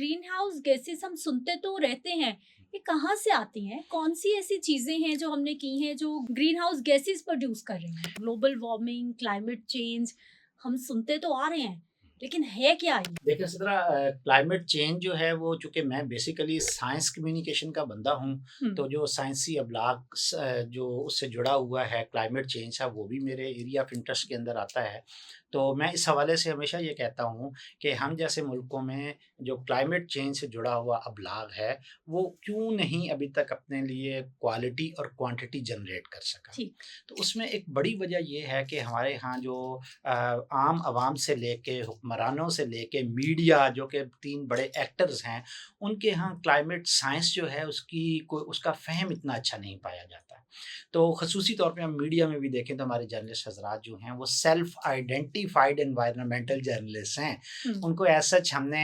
Green house gases हम सुनते तो रहते हैं, ये कहाँ से आती हैं? कौन सी ऐसी चीजें हैं जो हमने की हैं जो ग्रीन हाउस गैसेस प्रोड्यूस कर रही हैं? ग्लोबल वार्मिंग, क्लाइमेट चेंज, हम सुनते तो आ रहे हैं, लेकिन है क्या ये? देखिए सिद्रा, क्लाइमेट चेंज जो है वो चूँकि मैं बेसिकली साइंस कम्युनिकेशन का बंदा हूँ, हुँ, तो जो साइंसी अबलाग जो उससे जुड़ा हुआ है क्लाइमेट चेंज है वो भी मेरे एरिया ऑफ इंटरेस्ट के अंदर आता है। तो मैं इस हवाले से हमेशा ये कहता हूँ कि हम जैसे मुल्कों में जो क्लाइमेट चेंज से जुड़ा हुआ अबलाग है, वो क्यों नहीं अभी तक अपने लिए क्वालिटी और क्वांटिटी जनरेट कर सका। ठीक। तो उसमें एक बड़ी वजह ये है कि हमारे यहाँ जो आम आवाम से लेके हुक्मरानों से लेके मीडिया जो कि 3 बड़े एक्टर्स हैं, उनके यहाँ क्लाइमेट साइंस जो है उसका फ़हम इतना अच्छा नहीं पाया जाता है। तो ख़ुसूसी तौर पे हम मीडिया में भी देखें तो हमारे जर्नलिस्ट हज़रात जो हैं वो सेल्फ आइडेंटिफाइड एनवायरनमेंटल जर्नलिस्ट हैं। हुँ, उनको एज़ सच हमने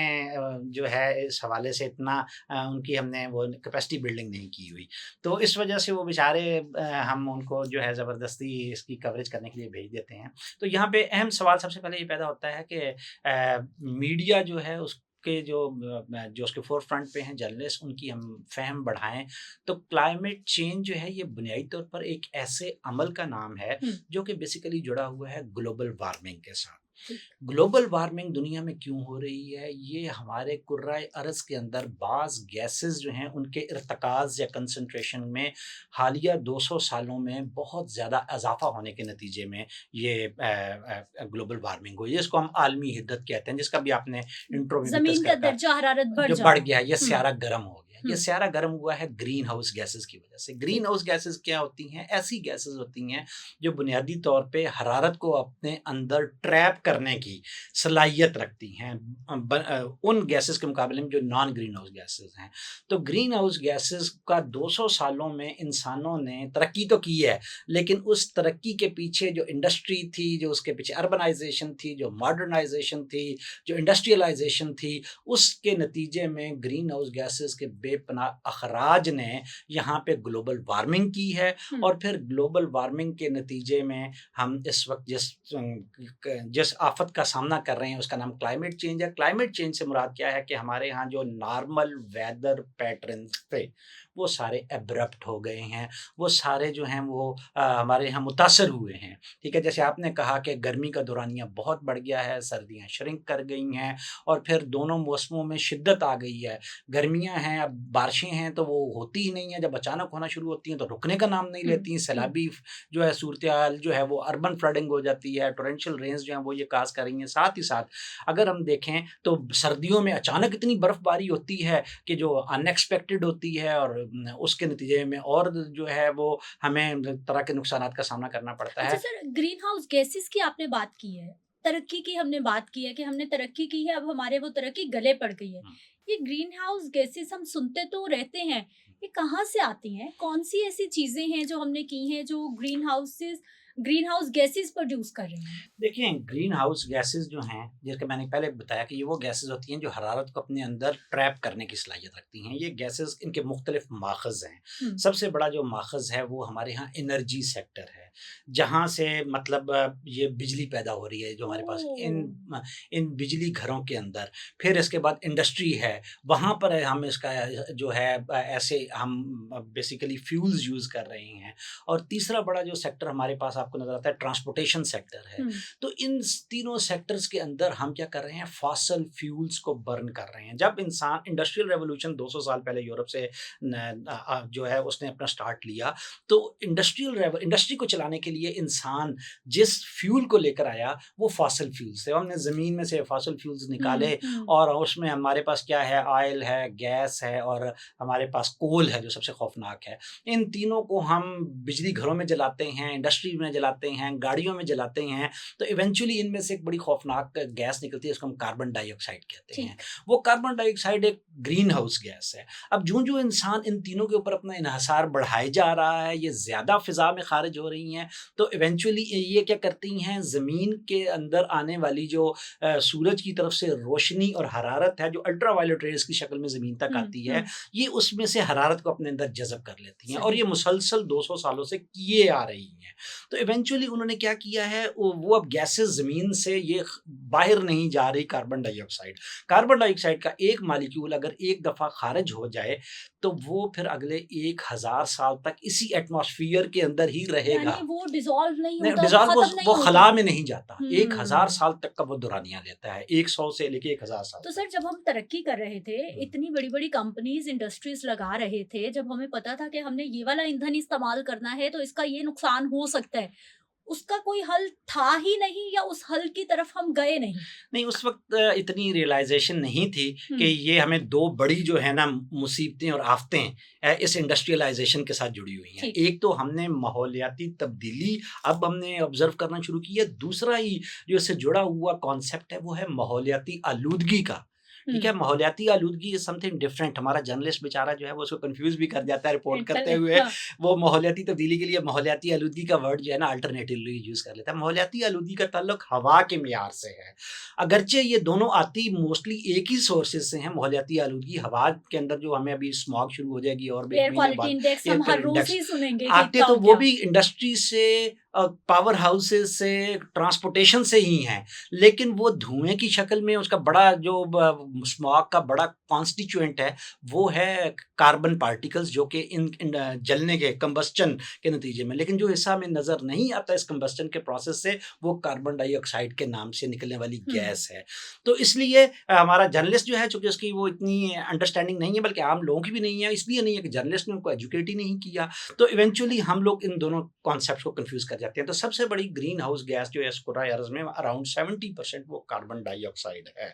जो है इस हवाले से इतना उनकी हमने वो कैपेसिटी बिल्डिंग नहीं की हुई। तो इस वजह से वो बेचारे हम उनको जो है ज़बरदस्ती इसकी कवरेज करने के लिए भेज देते हैं। तो यहाँ पे अहम सवाल सबसे पहले ये पैदा होता है कि मीडिया जो है उसके जो उसके फ़ोरफ्रंट पे हैं जर्नलिस्ट उनकी हम फ़हम बढ़ाएँ। तो क्लाइमेट चेंज जो है ये बुनियादी तौर पर एक ऐसे अमल का नाम है हुँ, जो कि बेसिकली जुड़ा हुआ है ग्लोबल वार्मिंग के साथ। ठीक। ग्लोबल वार्मिंग दुनिया में क्यों हो रही है? ये हमारे कुर्राए अरज़ के अंदर बाज़ गैसेज़ जो हैं उनके इर्तकाज़ या कंसंट्रेशन में हालिया 200 सालों में बहुत ज़्यादा इज़ाफ़ा होने के नतीजे में ये ग्लोबल वार्मिंग हुई है। इसको हम आलमी हिद्दत कहते हैं, जिसका भी आपने इंट्रो में भी ज़मीन का तज़किरा करा। दर्जा हरारत बढ़ जो बढ़ जाना। गया, ये हुँ, स्यारा गर्म हो गया। ये हुँ, स्यारा गर्म हुआ है ग्रीन हाउस गैसेज़ की वज़ह से। ग्रीन ठीक। हाउस गैसेज़ क्या होती हैं? ऐसी गैसेज़ होती हैं जो बुनियादी तौर पे हरारत को अपने अंदर ट्रैप करने की सलाहियत रखती हैं, उन गैसेज़ के मुकाबले में जो नॉन ग्रीन हाउस गैसेज़ हैं। तो ग्रीन हाउस गैसेज़ का 200 सालों में इंसानों ने तरक्की तो की है, लेकिन उस तरक्की के पीछे जो इंडस्ट्री थी, जो उसके पीछे अर्बनाइज़ेशन थी, जो मॉडर्नाइज़ेशन थी, जो इंडस्ट्रियलाइज़ेशन थी, उसके नतीजे में ग्रीन हाउस गैसेस के बेपनाह अखराज ने यहाँ पे ग्लोबल वार्मिंग की है। हुँ, और फिर ग्लोबल वार्मिंग के नतीजे में हम इस वक्त जिस आफत का सामना कर रहे हैं उसका नाम क्लाइमेट चेंज है। क्लाइमेट चेंज से मुराद क्या है कि हमारे यहाँ जो नॉर्मल वेदर पैटर्न्स थे वो सारे एब्रप्ट हो गए हैं। वो सारे जो हैं वो हमारे यहाँ मुतासर हुए हैं। ठीक है, जैसे आपने कहा कि गर्मी का दौरानिया बहुत बढ़ गया है, सर्दियाँ श्रिंक कर गई हैं और फिर दोनों मौसमों में शिद्दत आ गई है। गर्मियाँ हैं, अब बारिशें हैं तो वो होती ही नहीं है, जब अचानक होना शुरू होती हैं तो रुकने का नाम नहीं हुँ, लेती हैं। हुँ। सैलाबी जो है सूरत-ए-हाल जो है वो अर्बन फ्लडिंग हो जाती है, टॉरेंशियल रेन्स जो हैं वो ये काज़ कर रही हैं। साथ ही साथ अगर हम देखें तो सर्दियों में अचानक इतनी बर्फ़बारी होती है कि जो अनएक्सपेक्टेड होती है और उसके नतीजे में और जो है वो हमें तरह के नुकसानात का सामना करना पड़ता अच्छा है। सर, ग्रीन हाउस गैसेस की आपने बात की है, तरक्की की हमने बात की है कि हमने तरक्की की है, अब हमारे वो तरक्की गले पड़ गई है। हुँ। ये ग्रीन हाउस गैसेस हम सुनते तो रहते हैं, ये कहाँ से आती हैं? कौन-सी ऐसी चीज़ें हैं जो हमने की हैं जो ग्रीन हाउस गैसेस प्रोड्यूस कर रही हैं? देखिए, ग्रीन हाउस गैसेज़ जो हैं, जैसे मैंने पहले बताया कि ये वो गैसेज़ होती हैं जो हरारत को अपने अंदर ट्रैप करने की सलाहियत रखती हैं। ये गैसेज़ इनके मुख्तलिफ़ माख़ज़ हैं। हुँ। सबसे बड़ा जो माख़ज़ है वो हमारे यहाँ एनर्जी सेक्टर है, जहाँ से मतलब ये बिजली पैदा हो रही है जो हमारे पास ओह! इन बिजली घरों के अंदर। फिर इसके बाद इंडस्ट्री है, वहाँ पर हम इसका जो है ऐसे हम बेसिकली फ्यूल्स यूज़ कर रहे हैं। और तीसरा बड़ा जो सेक्टर हमारे पास आपको नज़र आता है ट्रांसपोर्टेशन सेक्टर है। हुँ, तो इन तीनों सेक्टर्स के अंदर हम क्या कर रहे हैं, फॉसल फ्यूल्स को बर्न कर रहे हैं। जब इंसान इंडस्ट्रियल रेवोल्यूशन 200 साल पहले यूरोप से जो है उसने अपना स्टार्ट लिया, तो इंडस्ट्री को चलाने के लिए इंसान जिस फ्यूल को लेकर आया वो फॉसल फ्यूल्स थे। हमने ज़मीन में से फॉसल फ्यूल्स हुँ, निकाले हुँ। और उसमें हमारे पास क्या है, ऑयल है, गैस है और हमारे पास कोल है जो सबसे खौफनाक है। इन तीनों को हम बिजली घरों में जलाते हैं, इंडस्ट्री में जलाते हैं, गाड़ियों में जलाते हैं, तो इवेंचुअली इनमें से एक बड़ी खौफनाक गैस निकलती है, उसको हम कार्बन डाइऑक्साइड कहते हैं। ठीक। वो कार्बन डाइऑक्साइड एक ग्रीन हाउस गैस है। अब जो इंसान इन तीनों के ऊपर अपना इन्हसार बढ़ाए जा रहा है, ये ज़्यादा फ़िज़ा में ख़ारिज हो रही हैं, तो इवेंचुअली ये क्या करती हैं, ज़मीन के अंदर आने वाली जो सूरज की तरफ से रोशनी और हरारत है, जो अल्ट्रावायलेट रेज़ की शक्ल में ज़मीन तक हुँ, आती है, हुँ। ये उसमें से हरारत को अपने अंदर जज़ब कर लेती हैं और सही। ये मुसलसल 200 सालों से किए आ रही हैं। तो इवेंचुअली उन्होंने क्या किया है, वो अब गैसेस ज़मीन से ये बाहर नहीं जा रही कार्बन डाइऑक्साइड। कार्बन डाइऑक्साइड का एक मॉलिक्यूल अगर एक दफ़ा खारिज हो जाए, तो वो फिर अगले 1000 साल तक इसी एटमॉस्फेयर के अंदर ही रहेगा। यानी वो डिसॉल्व नहीं नहीं, होता, वो डिज़ॉल्व खत्म वो नहीं होता। खला में नहीं जाता। 1000 हम्म। साल तक का वो दौरानिया लेता है, 100 से लेके 1000 साल तो तक। सर, जब हम तरक्की कर रहे थे, इतनी बड़ी बड़ी कंपनीज इंडस्ट्रीज लगा रहे थे, जब हमें पता था कि हमने ये वाला ईंधन इस्तेमाल करना है तो इसका ये नुकसान हो सकता है, उसका कोई हल था ही नहीं या उस हल की तरफ हम गए नहीं? नहीं, उस वक़्त इतनी रियलाइज़ेशन नहीं थी कि हम्म। ये हमें 2 बड़ी जो है ना मुसीबतें और आफ़तें इस इंडस्ट्रियलाइज़ेशन के साथ जुड़ी हुई हैं। ठीक। एक तो हमने माहौलियाती तब्दीली अब हमने ऑब्ज़र्व करना शुरू की है, दूसरा ही जो इससे जुड़ा हुआ कॉन्सेप्ट है वो है माहौलियाती आलूदगी का। ठीक है? हम्म। माहौलियाती आलूदगी इज़ समथिंग डिफरेंट। हमारा जर्नलिस्ट बेचारा जो है वो उसको कन्फ्यूज़ भी कर जाता है रिपोर्ट करते हुए। हाँ। वो माहौलियाती तब्दीली के लिए माहौलियाती आलूदगी का वर्ड जो है ना अल्टरनेटिवली यूज़ कर लेता है। माहौलियाती आलूदगी का ताल्लुक हवा के मियार से है। अगरचे ये दोनों आती मोस्टली एक ही सोर्सेज़ से हैं। माहौलियाती आलूदगी हवा के अंदर जो हमें अभी स्मॉग शुरू हो जाएगी और भी 1 एयर महीने क्वालिटी बाद इंडेक्स एयर हम हर क्वालिटी रोज इंडेक्स ही सुनेंगे कि आते, क्या तो हो वो गया। भी इंडस्ट्री से पावर हाउसेस से, ट्रांसपोर्टेशन से ही हैं। लेकिन वो धुएँ की शक्ल में उसका बड़ा जो स्मॉग का बड़ा कॉन्स्टिट्यूएंट है, वो है कार्बन पार्टिकल्स, जो कि इन जलने के कंबस्चन के नतीजे में। लेकिन जो हिस्सा हमें नज़र नहीं आता इस कंबस्चन के प्रोसेस से, वो कार्बन डाइऑक्साइड के नाम से निकलने वाली हम्म। गैस है। तो इसलिए हमारा जर्नलिस्ट जो है, चूँकि उसकी वो इतनी अंडरस्टैंडिंग नहीं है, बल्कि आम लोगों की भी नहीं है, इसलिए नहीं है कि जर्नलिस्ट ने उनको एजुकेट ही नहीं किया। तो इवेंचुअली हम लोग इन दोनों कॉन्सेप्ट्स को कन्फ्यूज़ कर जाते हैं। तो सबसे बड़ी ग्रीन हाउस गैस जो है इस पूरा अर्ज़ में अराउंड 70% वो कार्बन डाइऑक्साइड है।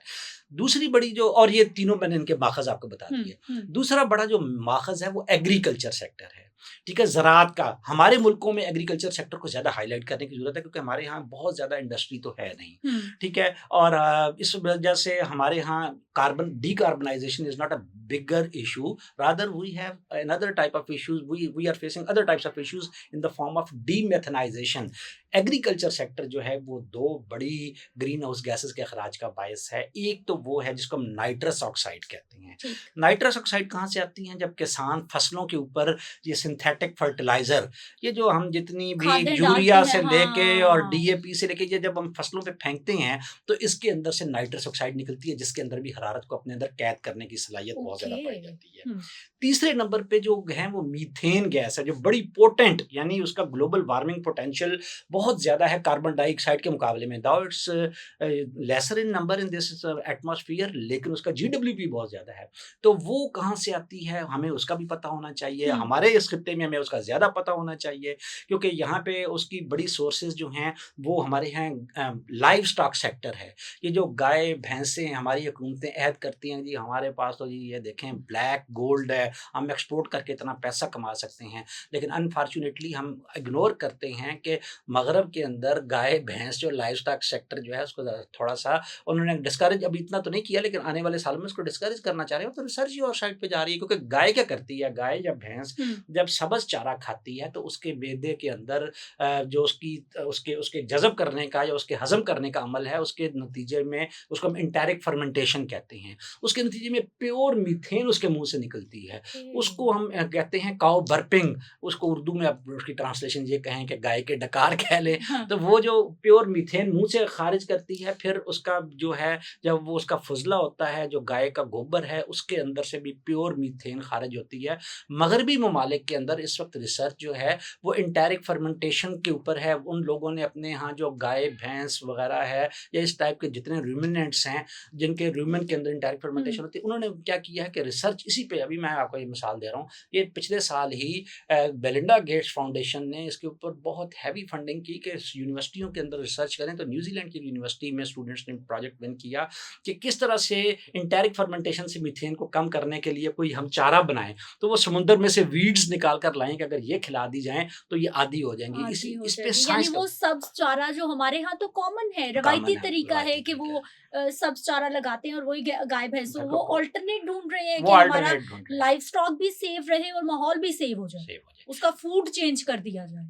दूसरी बड़ी जो, और ये तीनों मैंने इनके माख़ज़ आपको बता दिए। हम्म। दूसरा बड़ा जो माख़ज़ है वो एग्रीकल्चर सेक्टर है। ठीक है? ज़राअत का हमारे मुल्कों में एग्रीकल्चर सेक्टर को ज़्यादा हाइलाइट करने की ज़रूरत है, क्योंकि हमारे यहाँ बहुत ज़्यादा इंडस्ट्री तो है नहीं। हम्म। ठीक है? और इस वजह से हमारे यहाँ carbon decarbonization is not a bigger issue, rather we have another type of issues, we are facing other types of issues in the form of demethanization. Agriculture sector जो है वो 2 बड़ी ग्रीन हाउस गैसेस के अखराज का बायस है। एक तो वो है जिसको हम नाइट्रस ऑक्साइड कहते हैं। ठीक। नाइट्रस ऑक्साइड कहाँ से आती हैं? जब किसान फसलों के ऊपर ये सिंथेटिक फर्टिलाइज़र, ये जो हम जितनी भी खादें डालते यूरिया हैं, से लेके और हाँ। डीएपी से लेके, ये जब हम फसलों पे फेंकते हैं, तो इसके अंदर से नाइट्रस ऑक्साइड निकलती है, जिसके अंदर भी हरारत को अपने अंदर कैद करने की सलाहियत बहुत ज़्यादा ओके। पाई जाती है। हम्म। तीसरे नंबर पे जो है वो मीथेन गैस है, जो बड़ी पोटेंट, यानी उसका ग्लोबल वार्मिंग पोटेंशियल बहुत ज़्यादा है कार्बन डाइऑक्साइड के मुकाबले में। Though it's lesser in number in this atmosphere, लेकिन उसका जीडब्ल्यूपी बहुत ज़्यादा है। तो वो कहाँ से आती है, हमें उसका भी पता होना चाहिए। हम्म। हमारे इस खित्ते में हमें उसका ज़्यादा पता होना चाहिए, क्योंकि यहाँ पे उसकी बड़ी सोर्सेज़ जो हैं वो हमारे यहाँ लाइव स्टॉक सेक्टर है। ये जो गाय भैंसें हमारी हुकूमतें ऐद करती हैं, जी हमारे पास तो जी ये देखें ब्लैक गोल्ड है, हम एक्सपोर्ट करके इतना पैसा कमा सकते हैं। लेकिन अनफॉर्चुनेटली हम इग्नोर करते हैं कि मगरब के अंदर गाय भैंस जो लाइव स्टॉक सेक्टर जो है उसको थोड़ा सा उन्होंने डिस्करेज, अभी इतना तो नहीं किया, लेकिन आने वाले सालों में उसको डिस्करेज करना चाह रहे हो। तो रिसर्च ही और साइड पे जा रही है, क्योंकि गाय क्या करती है, गाय या भैंस जब सब्ज़ चारा खाती है, तो उसके बेदे के अंदर जो उसकी उसके उसके जज़ब करने का या उसके हज़म करने का अमल है, उसके नतीजे में उसको हम एंटेरिक फर्मेंटेशन कहते हैं। उसके नतीजे में प्योर मीथेन उसके मुँह से निकलती है। उसको हम कहते हैं काऊ बर्पिंग, उसको उर्दू में आप उसकी ट्रांसलेशन ये कहें कि गाय के डकार कह लें। हाँ। तो वो जो प्योर मीथेन मुँह से खारिज करती है, फिर उसका जो है, जब वो उसका फुज़ला होता है, जो गाय का गोबर है, उसके अंदर से भी प्योर मीथेन खारिज होती है। मगरबी ममालिक के अंदर इस वक़्त रिसर्च जो है वो एंटेरिक फर्मेंटेशन के ऊपर है। उन लोगों ने अपने यहाँ जो गाय, भैंस वग़ैरह है या इस टाइप के जितने रूमिनेंट्स हैं, जिनके रूमेन के अंदर एंटेरिक फर्मेंटेशन होती है, उन्होंने क्या किया है कि रिसर्च इसी पे, अभी मैं आपको ये मिसाल दे रहा हूँ, ये पिछले साल ही बेलिंडा गेट्स फाउंडेशन ने इसके ऊपर बहुत हैवी फंडिंग की कि यूनिवर्सिटियों के अंदर रिसर्च करें। तो न्यूजीलैंड की यूनिवर्सिटी में स्टूडेंट्स ने प्रोजेक्ट विन किया कि किस तरह से एंटेरिक फर्मेंटेशन से मीथेन को कम करने के लिए कोई हम चारा बनाएं। तो वो समुद्र में से वीड्स निकाल कर लाएं कि अगर ये खिला दी जाएं तो ये आदी हो जाएंगी। आदि हो इस पे जाएगी, यानी साइंस वो सब्ज चारा जो हमारे यहाँ तो कॉमन है, कॉमन रवायती है, तरीका है रवायती कि तरीका वो सब्ज चारा लगाते हैं और वही गाय भैंसों, वो है। ऑल्टरनेट ढूंढ रहे हैं वो कि हमारा अल्टरनेट ढूंढ रहे हैं, लाइफ स्टॉक भी सेफ रहे और माहौल भी सेव हो जाए, सेव हो जाए। उसका फूड चेंज कर दिया जाए।